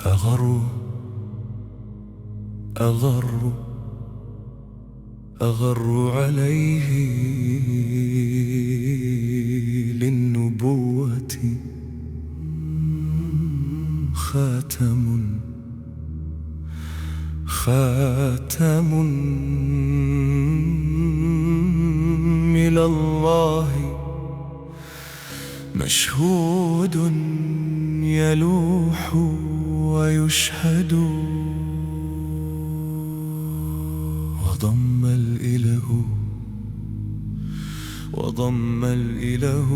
أغر أغر أغر عليه للنبوة خاتم من الله مشهود يلوح ويشهد. وضم الإله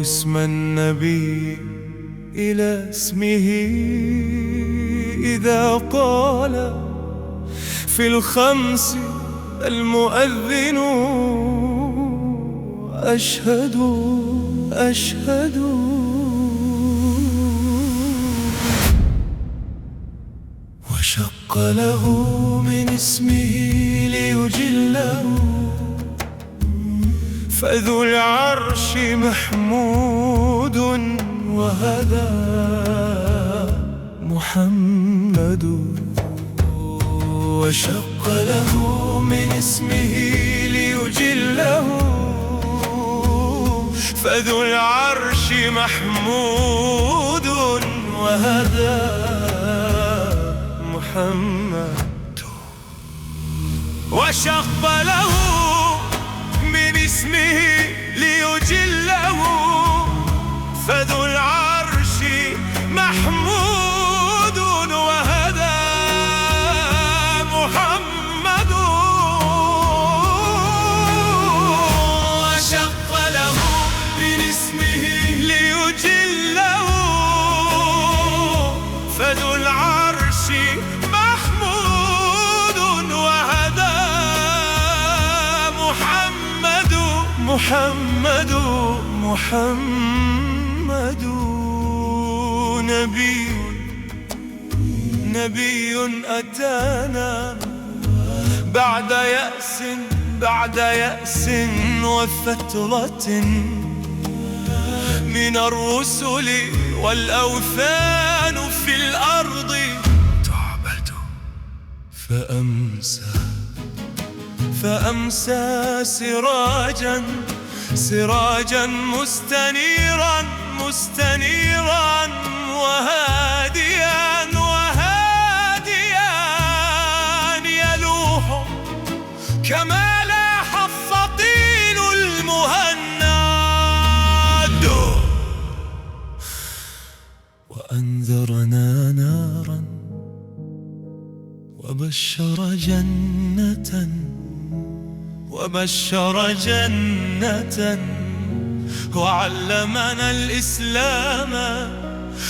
اسم النبي إلى اسمه إذا قال في الخمس المؤذن أشهد أشهد. وشق له من اسمه ليجله فذو العرش محمود وهذا محمد. وشق له من اسمه ليجله فذو العرش محمود وهذا محمد. وشق له من اسمه ليجله فذو العرش محمود وهذا محمد. وشق له من اسمه ليجله فذو العرش محمود وهذا محمد. محمد نبي أتانا بعد يأس وفترة من الرسل والأوثان في الأرض تعبد. فأمسى سراجا مستنيرا وهاديا يلوح كما لاح السطيل المهند. وأنذرنا نارا وبشر جنة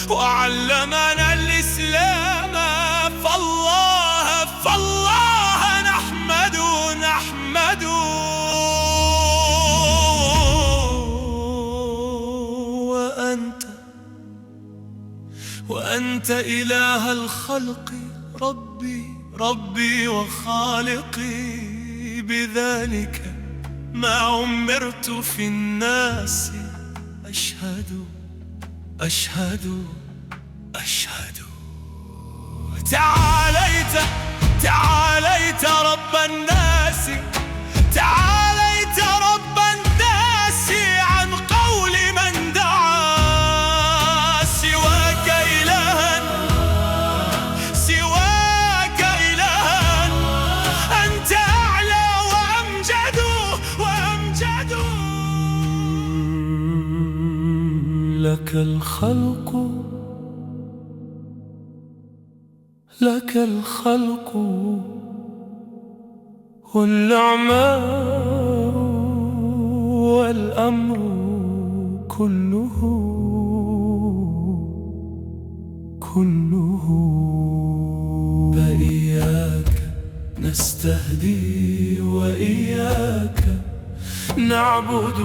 وعلمنا الإسلام فالله نحمد. وأنت إله الخلق ربي وخالقي بذلك ما عمرت في الناس أشهد. تعاليت رب الناس عن قول من دعا سواك إلها أنت أعلى وأمجد. لك الخلق والأعمال والأمر كله فإياك نستهدي وإياك نعبد